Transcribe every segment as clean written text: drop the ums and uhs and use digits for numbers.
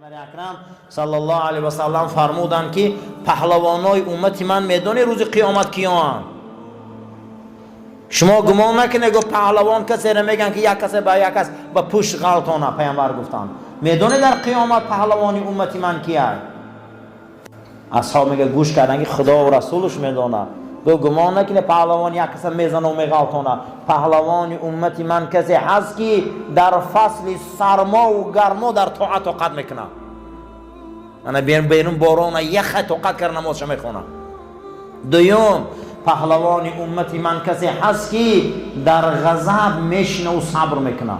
پیامبر اکرم صلی الله علیه و سلم فرمودند که پهلوانای امت من میدونی روز قیامت کیان؟ شما گمان نکنید گفت پهلوان کسی را میگن که یک کس با یک کس با پشت غلطانه. پیامبر گفتند میدونی در قیامت پهلوانی امت من کیه؟ اصحاب میگه گوش کردن که خدا و رسولش میدونه. گفت گمان نکنه پهلوان یک کس میزنه و میغلطانه. پهلوان امت من کسی هست که در فصل سرما و گرما در طاعت طاقت میکنه. انا بیرون باران یخ طاقت کرد نمازش میخونه. دوم پهلوان امت من کسی هست که در غضب میشنه و صبر میکنه.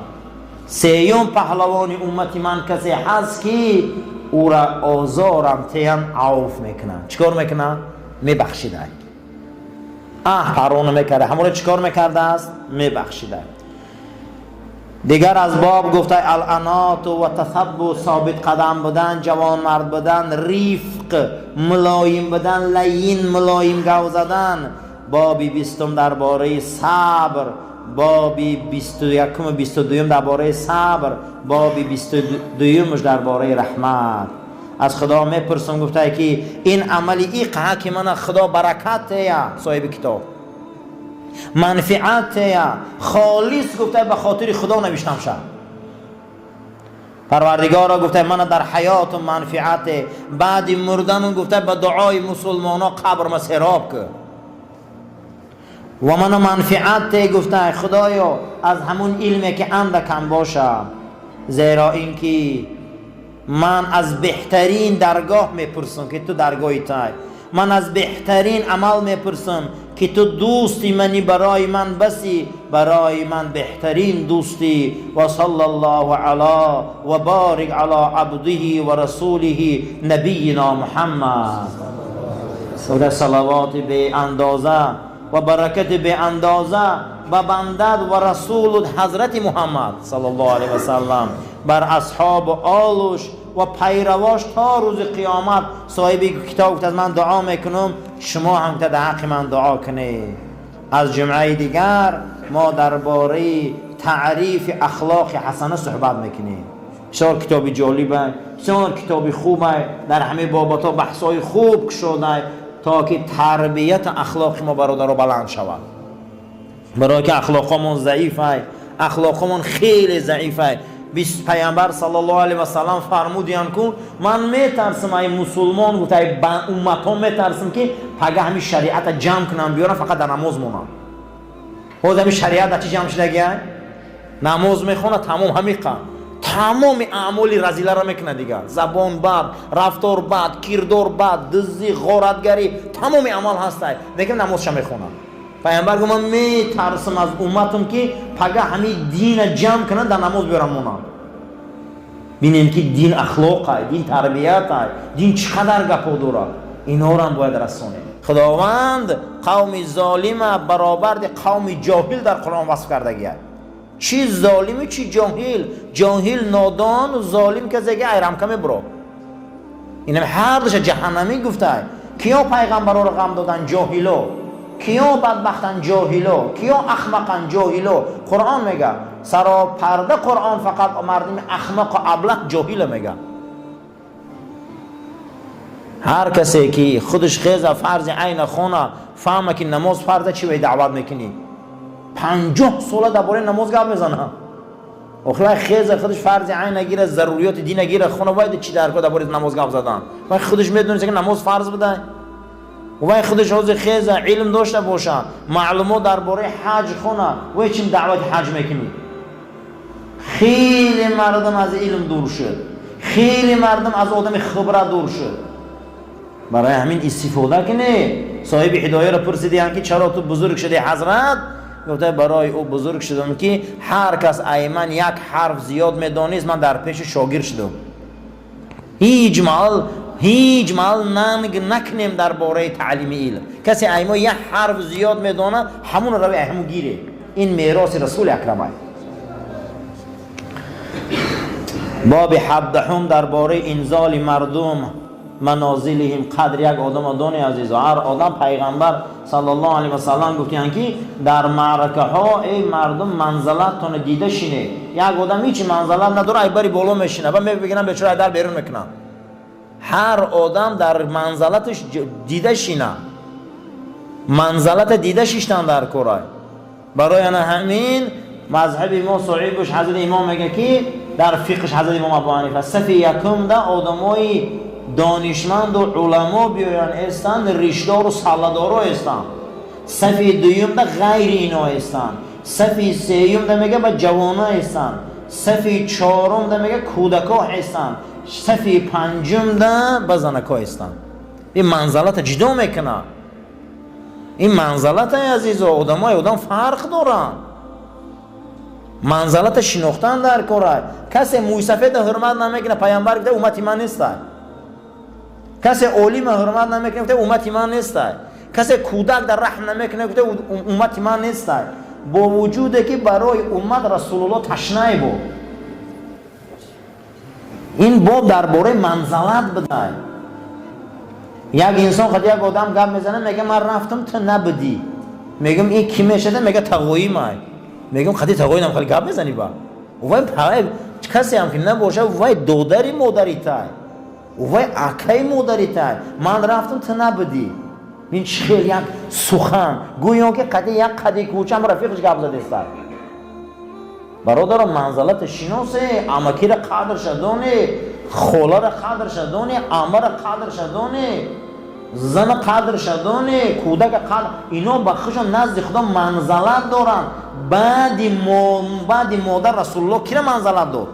سیوم پهلوان امت من کسی هست که او را آزارم تیم عوف میکنه. چیکار میکنه؟ میبخشیده. پرونه میکرده. همون چیکار میکرده است؟ میبخشیده. دیگر از باب گفته الانات و تثبت، ثابت قدم بودن، جوان مرد بودن، رفق ملایم بودن، لین ملایم گو زدن. بابی 20 درباره صبر، بابی 21 و 22 درباره صبر، بابی 22 درباره رحمت. از خدا میپرسم گفته که این عملی ایقه که من خدا برکت یا صاحب کتاب منفعت یا خالص گفته به خاطر خدا نوشتم شد. پروردگار گفته من در حیات و منفعت، بعد مردن گفته به دعای مسلمان ها قبر مسحراب که و من منفعت گفته خدایا از همون علمی که اندکم باشه، زیرا اینکه من از بهترین درگاه میپرسم که تو درگاهی تای، من از بهترین عمل میپرسم که تو دوستی منی برای من بسی، برای من بهترین دوستی. و صلی الله علی و بارک علی عبده و رسوله نبینا محمد. و صلوات به اندازه و برکت به اندازه و بندد و رسول حضرت محمد صلی الله علیه و سلم بر اصحاب و آلش و پیرواش تا روز قیامت. صاحب کتاب گفت من دعا میکنم شما هم در حق من دعا کنید. از جمعه دیگر ما درباره تعریف اخلاق حسنه صحبت میکنیم. بسیار کتابی جالبه، بسیار کتابی خوبه، در همه بابتا بحثای خوب شده تا که تربیت اخلاق ما برادر بلند شود. برای که اخلاقمون ضعیفه، اخلاقمون خیلی ضعیفه. پیامبر صلی الله علیه و سلم فرمودند که من میترسم ای مسلمان گفت ای امتام میترسم که پگه همین شریعت جمع کنم بیارم فقط در نماز مونم. خود همین شریعت چی جمع شده گه؟ نماز میخونه تمام همین تمام اعمال رذیله را میکنه دیگه. زبان بد، رفتار بد، کردار بد، دزدی، غارتگری، تمام اعمال هسته دیگه نمازش میخونه. پیامبر گفت من میترسم از امتم که پگه همین دین جمع کنن در نماز بیارم مونم. ببینیم که دین اخلاقه، دین تربیته، دین چقدر گپا داره. اینا رو هم باید رسونیم. خداوند قوم ظالم برابر قوم جاهل در قرآن وصف کرده گیه. چی ظالمی چی جاهل؟ جاهل نادان و ظالم که زگه ایرم کمی برو. اینم هر دوش جهنمی گفته. کیا پیغمبرا رو غم دادن؟ جاهلو. کیا بدبختن؟ جاهلو. کیا احمقن؟ جاهلو. قرآن میگه سرا پرده قرآن فقط مردم احمق و ابله جاهل میگه. هر کسی که خودش خیزه فرض عین خونه فهمه که نماز فرضه چی وی دعوت میکنی 50 ساله درباره نماز گپ میزنه. آخه خیزه خودش فرض عین نگیره، ضروریات دین نگیره، خونه باید چی درباره نماز گپ زدن. و خودش میدونه که نماز فرض بده. و خودش روز خیزه علم داشته باشه، معلومات درباره حج خونه و چیم دعوت حج میکنی. خیلی مردم از علم دور شد، خیلی مردم از آدم خبره دور شد. برای همین استفاده کنه. صاحب هدایه را پرسیدن که چرا تو بزرگ شدی حضرت؟ گفته برای او بزرگ شدم که هر کس ایمن یک حرف زیاد میدانست من در پیش شاگرد شدم. هیچ مال ننگ نکنیم درباره تعلیم علم. کسی ایما یک حرف زیاد میدانه همون رو همون گیره. این میراث رسول اکرمه. باب 17 درباره انزال مردم منازلهم قدر یک آدم دانی عزیز هر آدم پیغمبر صلی الله علیه و سلم گفتن که در معرکه ها ای مردم منزلت تون دیده شینه یک آدم هیچ منزلت نداره ای بری بالا میشینه و میگن بیچاره در بیرون میکنن هر آدم در منزلتش دیده شینه منزلت دیده شیشتن در کره برای همین مذهب ما صحیحش حضرت امام میگه که در فقهش حضرت امام ابو حنیفه صف یکم ده آدمای دانشمند و علما بیان استن ریشدار و سالدارا استن صف دوم ده غیر اینا استن صف سوم ده میگه با جوانا استن صف چهارم ده میگه کودکا هستن صف پنجم ده با زنکا استن این منزلت جدا میکنه این منزلت عزیزا آدمای آدم فرق دارن منزلت شناختن در کاره کسی موی سفید حرمت نمیکنه پیامبر گفته امتی من نیست کسی عالم حرمت نمیکنه گفته امتی من نیست کسی کودک در رحم نمیکنه گفته امتی من نیست با وجوده که برای امت رسول الله تشنه بود این باب درباره منزلت بده یک انسان خود یک آدم گپ میزنه میگه من رفتم تو نبودی میگم این کی میشه میگه تقوی مای میگم خدی تقوی نم خالی گپ میزنی با وای پای کسی هم که نباشه وای دودری مادری تای وای اکای مادری تای من رفتم تو نبودی این خیلی یک سخن گویا که قدی یک قدی کوچم رفیقش گپ زده است برادر منزلت شناسه امکی را قدر شدونه خولا را قدر شدونه امر را قدر شدونه زن قدر شدونه کودک قدر اینا بخشون نزد خدا منزلت دارن بعد مادر رسول الله کی را منزلت داد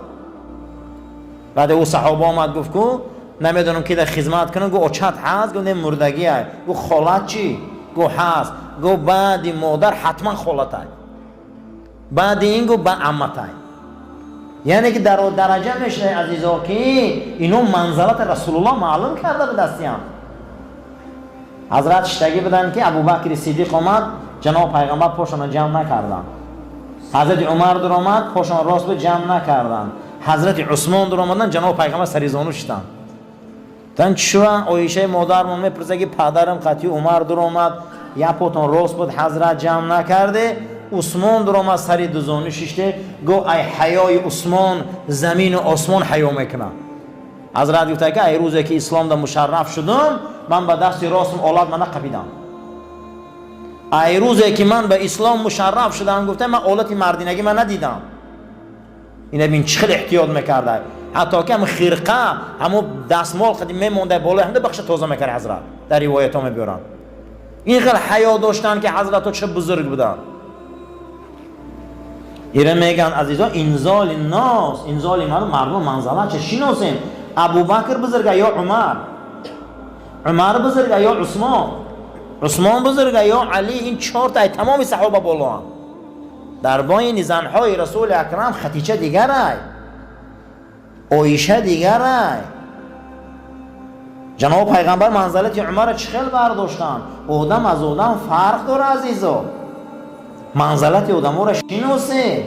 بعد او صحابه آمد گفت کو نمیدونم کی در خدمت کنه گو اچت هست گو نه مردگی های گو خالت چی گو هست گو بعد مادر حتما خالت های بعد این گو با عمت های یعنی که در درجه میشه عزیزا که اینو منزلت رسول الله معلوم کرده به دستیان حضرت شتگی بدن که ابوبکر صدیق آمد جناب پیغمبر پاشون جمع نکردن حضرت عمر در آمد پاشون راست به جمع نکردن حضرت عثمان در آمدن جناب پیغمبر سریزانو شدن تن چوا عایشه مادر من میپرسه که پدرم قطعی عمر در آمد یا پاتون راست بود حضرت جمع نکرده عثمان در آمد سری دوزانو ششته گو ای حیای عثمان زمین و آسمان حیا میکنه حضرت گفته که ای روزی که اسلام در مشرف شدم من به دست راستم اولاد من نقبیدم ای روزی که من به اسلام مشرف شدم گفته من اولاد مردینگی من ندیدم اینا ببین چقدر احتیاط میکرده حتی که هم خرقه همو دستمال قدیم میمونده بالا هم بخش تازه میکرده حضرت در روایت ها میبرن اینقدر حیا داشتن که حضرت ها چه بزرگ بودن ایره میگن عزیزان انزال الناس انزال مردم منزلت چه شناسیم ابوبکر بزرگه یا عمر بزرگه یا عثمان بزرگه یا علی این چهار تا تمام صحابه بالا هم در بین زنهای رسول اکرم خدیجه دیگره عایشه دیگره جناب پیغمبر منزلت عمر چخیل برداشتن آدم از آدم فرق داره عزیزا منزلت آدم ها را شناسه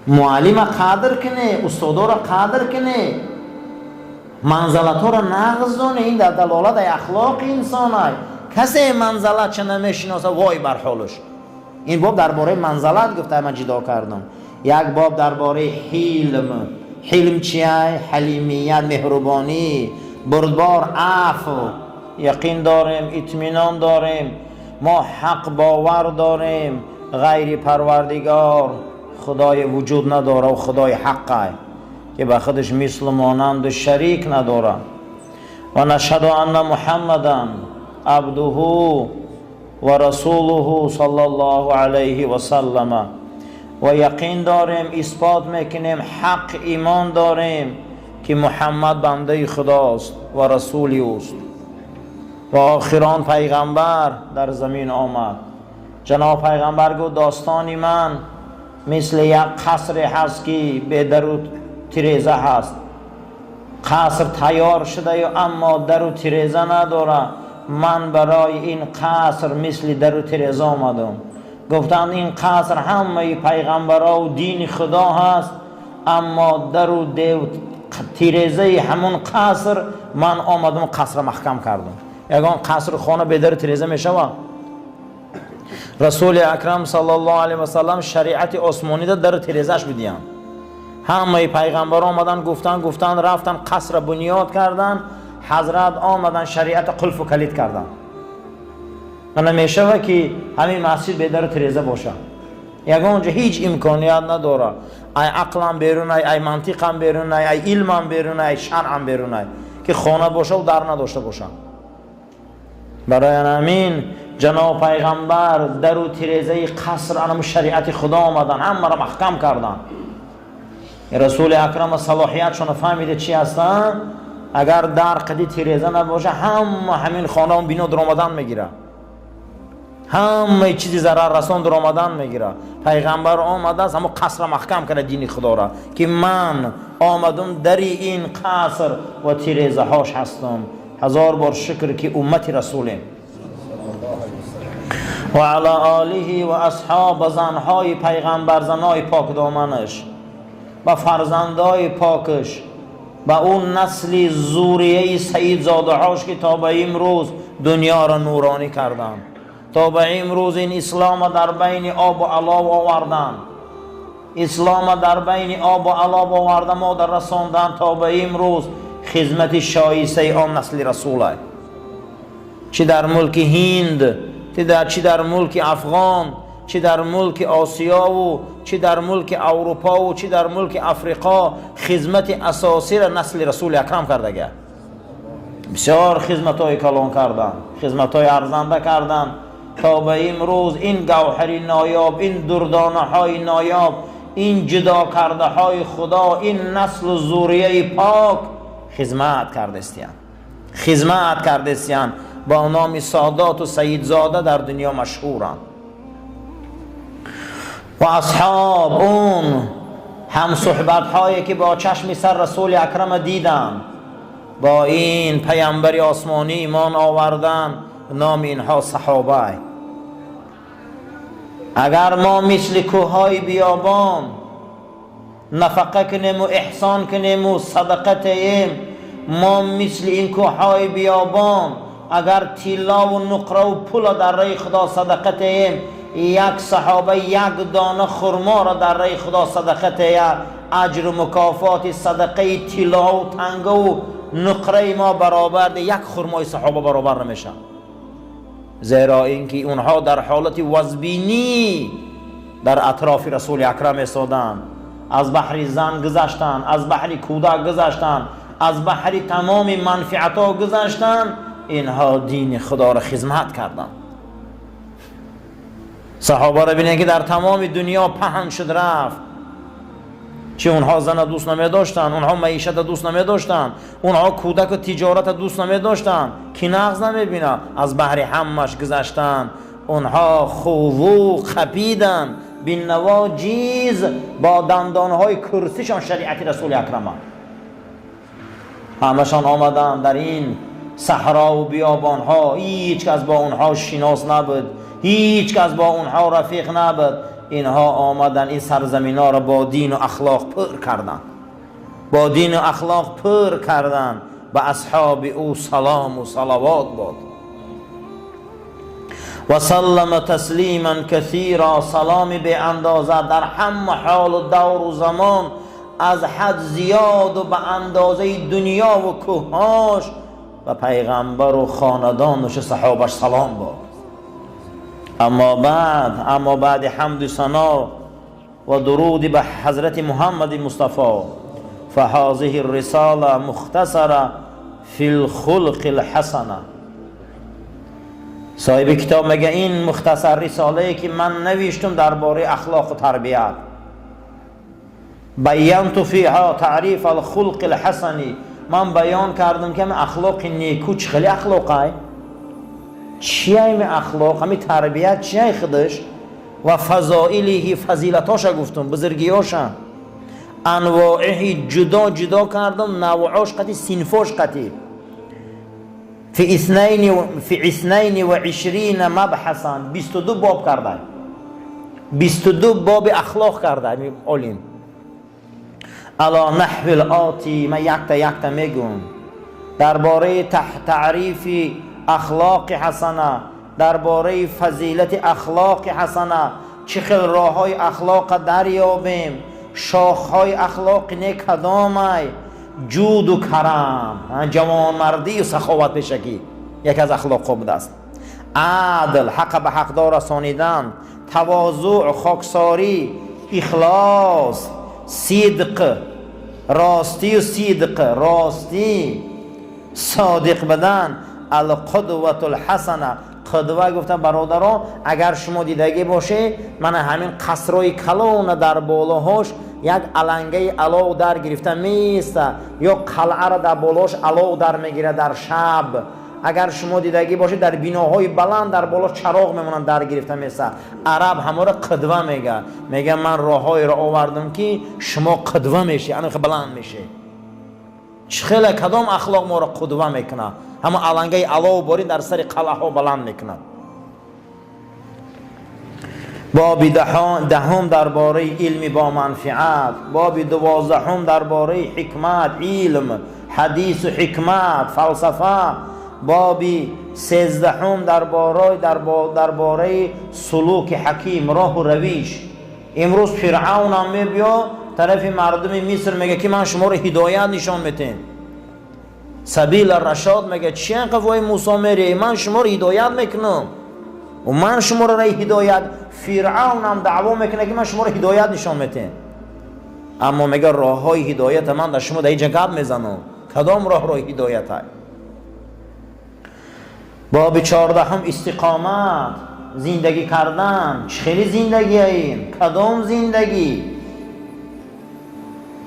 معلم قدر کنه استادا را قدر کنه منزلت ها را نغزونه این در دلالت اخلاق انسان های کسی منزلت چه نمیشناسه وای بر حالش این باب درباره منزلت گفته من جدا کردم یک باب درباره حلم چیه؟ حلیمیت مهربانی بردبار عفو یقین داریم اطمینان داریم ما حق باور داریم غیر پروردگار خدای وجود نداره و خدای حقه که به خودش مثل مانند و شریک نداره و نشهد ان محمدا عبده و رسوله صلی الله علیه و سلم و یقین داریم اثبات میکنیم حق ایمان داریم که محمد بنده خداست و رسولی اوست و آخران پیغمبر در زمین آمد جناب پیغمبر گفت داستانی من مثل یک قصر هست که به در و تیریزه هست قصر تیار شده و اما در و تیریزه نداره من برای این قصر مثل در و تیریزه آمدم گفتند این قصر همه پیغمبرها و دین خدا هست اما در و تیرزه همون قصر من آمدم قصر محکم کردم. یگان قصر خانه بدر تیرزه میشه و رسول اکرم صلی الله علیه و سلم شریعت عثمانی در تیرزهش بدیان. همه پیغمبر آمدن گفتن رفتن قصر بنیاد کردن، حضرت آمدن شریعت قلف و کلید کردن. من نمیشه که همین مسجد به در تیرزه باشه. یگان اونجا هیچ امکانیت نداره. ای عقلم بیرون ای منطقم بیرون ای علمم بیرون ای شرعم بیرون که خانه باشه و در نداشته باشه. برای همین جناب پیغمبر در و تیرزه قصر انم شریعت خدا آمدن، همه را محکم کردن. رسول اکرم صلاحیتشون فهمیده چی هستن؟ اگر در قدی تیرزه نباشه همین خانه هم بینو در آمدن میگیره، همه چیزی ضرر رسان در آمدن میگیره. پیغمبر آمده است اما قصر محکم کرده دین خدا را که من آمدم در این قصر و تیرزه هاش هستم. هزار بار شکر که امت رسولیم. و علی آله و اصحاب زنهای پیغمبر، زنهای پاک دامنش و فرزندای پاکش و اون نسل زوریه سید زاده هاش که تا به امروز دنیا را نورانی کردن، تا به امروز این اسلام در بین آب و علاب آوردن، اسلام در بین آب و علاب آوردن ما در رساندن تا به امروز خدمت شایسته آن نسل رسول است. چه در ملک هند، چه در ملک افغان، چه در ملک آسیا و چه در ملک اروپا و چه در ملک افریقا خدمت اساسی را نسل رسول اکرم کرده. بسیار خدمت‌های کلان کردن، خدمت‌های ارزنده کردن تا به امروز این گوهر نایاب، این دردانه‌های نایاب، این جدا کرده های خدا، این نسل ذریه پاک خدمت کرده استیان با نام سادات و سیدزاده در دنیا مشهورند. و اصحاب اون هم صحبت هایی که با چشم سر رسول اکرم دیدن، با این پیامبر آسمانی ایمان آوردن، نام اینها صحابه. اگر ما مثل کوههای بیابان نفقه کنیم و احسان کنیم و صدقه تهیم، ما مثل این کوههای بیابان اگر طلا و نقره و پول در راه خدا صدقه تهیم، یک صحابه یک دانه خرما را در راه خدا صدقه تهیم، اجر و مکافات صدقه طلا و تنگه و نقره ما برابر یک خرمای صحابه برابر نمیشه. زیرا اینکه اونها در حالت وزبینی در اطراف رسول اکرم ایستادند، از بحر زن گذشتن، از بحر کودک گذشتن، از بحر تمام منفعت ها گذشتن، اینها دین خدا را خدمت کردند. صحابه را بینید که در تمام دنیا پهن شد رفت. چه اونها زن دوست نمی داشتن، اونها معیشت دوست نمی داشتن، اونها کودک و تجارت دوست نمی داشتن، کی نغز نمی بینه، از بحر همش گذشتن. اونها خوو خپیدن بین نواجیز با دندانهای کرسیشان شریعت رسول اکرم. همشان آمدن در این صحرا و بیابان ها، هیچ کس با اونها شناس نبود، هیچ کس با اونها رفیق نبود. اینها آمدن این سرزمین ها را با دین و اخلاق پر کردن، با دین و اخلاق پر کردن. به اصحاب او سلام و صلوات باد. و سلم تسلیما کثیرا، سلامی به اندازه در همه حال و دور و زمان، از حد زیاد و به اندازه دنیا و کوهاش و پیغمبر و خاندانش صحابش سلام باد. اما بعد حمد و ثنا و درود به حضرت محمد مصطفی، فهذه الرساله مختصره فی الخلق الحسنه. صاحب کتاب میگه این مختصر رساله که من نوشتم درباره اخلاق و تربیت. بیانت فیها تعریف الخلق الحسنی، من بیان کردم که اخلاق نیکو چه خیلی اخلاقه، چیه این اخلاق، همین تربیت چیه خودش، و فضائله فضیلتاش گفتم، بزرگیاشم، انواعه جدا جدا کردم، نوعاش قطعی، صنفاش قطعی. فی 22 مبحثا، 22 باب کرده، 22 باب اخلاق کرده علم. علی نحو الآتی، من یکتا میگم درباره تعریف اخلاق حسنه، درباره فضیلت اخلاق حسنه، چه خیل راه های اخلاق دریابیم، شاخ های اخلاق نیک کدامه؟ جود و کرم، جوانمردی و سخاوت بشکی یک از اخلاق خوب است. عدل، حق به حقدار رسانیدن، تواضع، خاکساری، اخلاص، صدق، راستی و صدق، راستی، صادق بدن، القدوة الحسنه. قدوه گفتن برادران اگر شما دیدگی باشه، من همین قصرهای کلون در بالاهاش یک علنگه علاو در گرفته میسته، یا قلعه را در بالاش علاو در میگیره در شب. اگر شما دیدگی باشه در بیناهای بلند در بالا چراغ میمونن در گرفته میسته. عرب همه را قدوه میگه من راههای را آوردم که شما قدوه میشی، یعنی بلند میشه. خیلی کدام اخلاق ما را قدوه میکنه؟ همه علنگه علاو باری در سر قلعه ها بلند میکنه. باب دهم درباره علم با منفعت، باب 12 درباره حکمت، علم، حدیث و حکمت، فلسفه، باب 13 درباره سلوک حکیم، راه و رویش. امروز فرعون هم میبیا طرف مردم مصر میگه که من شما رو هدایت نشان میتیم، سبیل الرشاد، میگه چی انقوای موسی میری؟ من شما رو هدایت میکنم و من شما رو هدایت. فرعون هم دعوا میکنه که من شما رو هدایت نشان میتیم، اما میگه راه های هدایت من در شما در اینجا گپ میزنم. کدام راه هدایت های؟ باب 14 استقامت، زندگی کردن. چه زندگی این؟ کدام زندگی؟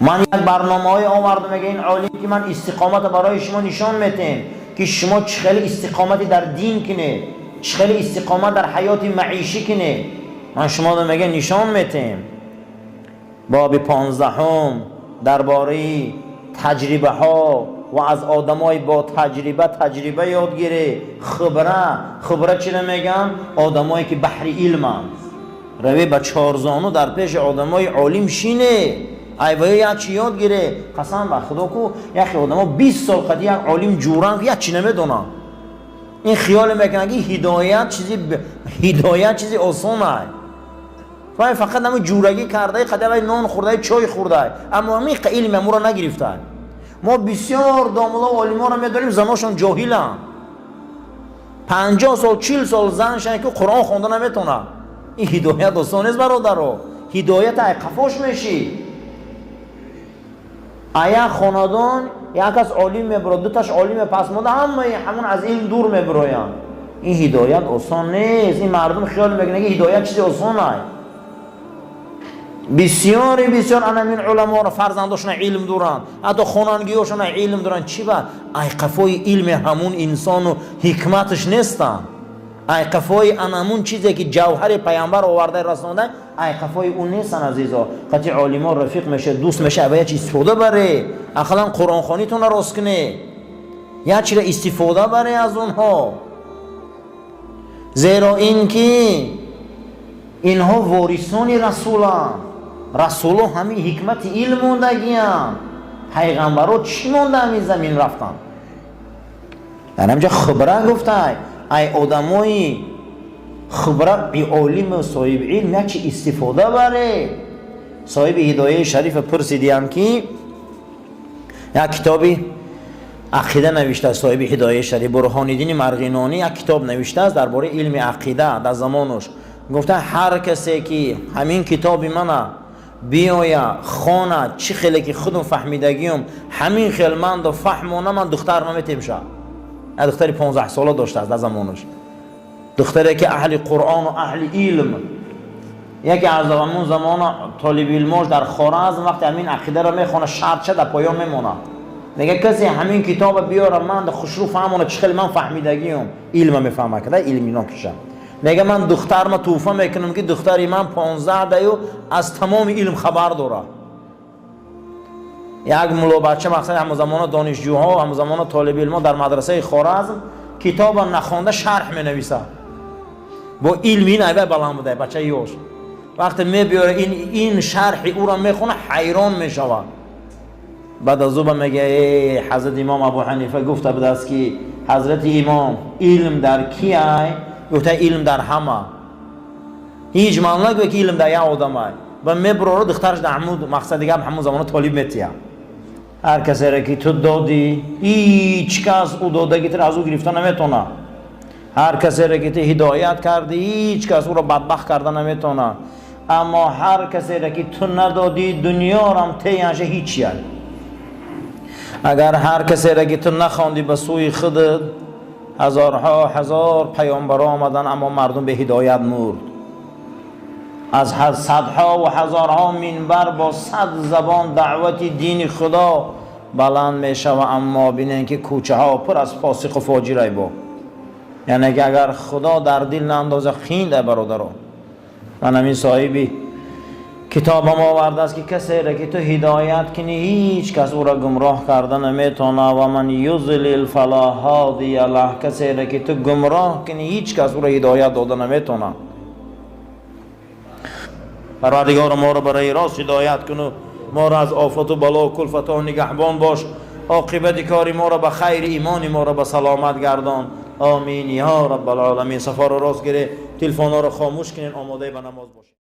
من یک برنامه های آوردم، میگه این عالم که من استقامت برای شما نشان میتیم که شما چه استقامتی در دین کنه، چه استقامت در حیات معیشی کنه، من شما رو میگه نشان میتیم. باب 15 درباره تجربه ها و از آدمای با تجربه یادگیره. خبره چی میگن؟ آدمایی که بحر علمن، روی به چارزانو در پیش آدمای عالم شینه، ایوه یک چی یاد گیره. قسم به خدا کو یک آدم ها 20 سال قدی یک عالم جورن که یک چی نمیدونه، این خیال میکنه که هدایت چیزی آسانه، فقط همه جورگی کرده، قدی نان خورده، چای خورده، اما همین علم امو را نگرفته. ما بسیار داملا و عالم ها را میداریم زناشون جاهلن، 50 سال 40 سال زنشن که قرآن خونده نمیتونه. این هدایت آسان نیست برادرو، هدایت ای قفاش میشی. ایا خاندان یک از عالم میبره، دوتاش عالم پس مونده، همون از این دور میبروین. این هدایت آسان نیست. این مردم خیال میکنه که هدایت چیزی آسانه. بسیار همین علما را فرزنداشون علم دارن، حتی خانانگیاشون علم دارن. چی با ای قفای علم همون انسان و حکمتش نیستن، ای قفای همون چیزی که جوهر پیامبر آورده رسانده، ای قفای اون نیستن عزیزا. قطعی عالما رفیق میشه، دوست میشه، باید چیز استفاده بره، اخلا قرآن خوانیتون را راست کنه، یا چی را استفاده بره از اونها. زیرا اینکه اینها وارثان رسولان، رسولو همین حکمت علم موندگیان، پیغمبرو چی مونده همین زمین رفتن. در همجا خبره گفته ای آدمایی خبره بی علم و صاحب علم یک چی استفاده بره. صاحب هدایه شریف پرسیدیم که یک کتابی عقیده نوشته، صاحب هدایه شریف برهان الدین مرغینانی یک کتاب نوشته است درباره علم عقیده در زمانش. گفته هر کسی که همین کتابی منه بیایا خانه چی خیلی که خودم فهمیدگیم همین خیلی من دو فهمونه، من دختر نمیتیم شه. دختری 15 ساله داشته است در زمانش، دختری که اهل قرآن و اهل علم. یکی از همون زمان طالب علماش در خوارزم وقتی همین عقیده را میخونه شرط شد در پایان میمونه، میگه کسی همین کتاب بیاره من در خوشرو فهمونه چی خیلی من فهمیدگیم، علم میفهمه که در علمی نکشه. میگه من دختر ما توفه میکنم که دختری من 15 دیو از تمام علم خبر داره. یک ملا بچه مثلا همون زمان دانشجوها و همون زمان طالب علما در مدرسه خوارزم کتاب نخونده شرح مینویسه با علمی نوه بلند بوده بچه یوش. وقتی میبیاره این شرح او را میخونه حیران میشود. بعد از او میگه ای حضرت امام ابو حنیفه گفته بود است که حضرت امام علم در کی ای؟ گفته علم در همه. هیچ معنی نگه که علم در یک آدم ای و میبره دخترش در عمود مقصد دیگه همون زمان طالب میتیه. هر کسی را که تو دادی هیچ کس او دادگی تر از او گرفته نمیتونه. هر کسی را که تو هدایت کردی هیچ کس او را بدبخت کرده نمیتونه. اما هر کسی را که تو ندادی دنیا را هم تیانش هیچی هست. اگر هر کسی را که تو نخواندی به سوی خودت هزارها هزار پیامبر آمدن اما مردم به هدایت مرد. از صدها و هزارها منبر با 100 زبان دعوت دین خدا بلند میشه و اما بینن که کوچه ها پر از فاسق و فاجر با. یعنی که اگر خدا در دل ناندازه خینده برادران. من همین صاحبی کتاب ما آورده است که کسی را که تو هدایت کنی هیچ کس او را گمراه کرده نمیتونه و من یضلل فلا هادی له. کسی را که تو گمراه کنی هیچ کس او را هدایت داده نمیتونه. پروردگار ما را برای راست هدایت کنو، ما را از آفات و بلا و کلفت ها نگهبان باش، عاقبت کاری ما را به خیر، ایمان ما را به سلامت گردان. آمین یا رب العالمین. صفا را راست گیره، تلفن ها را خاموش کنین، آماده به نماز باشین.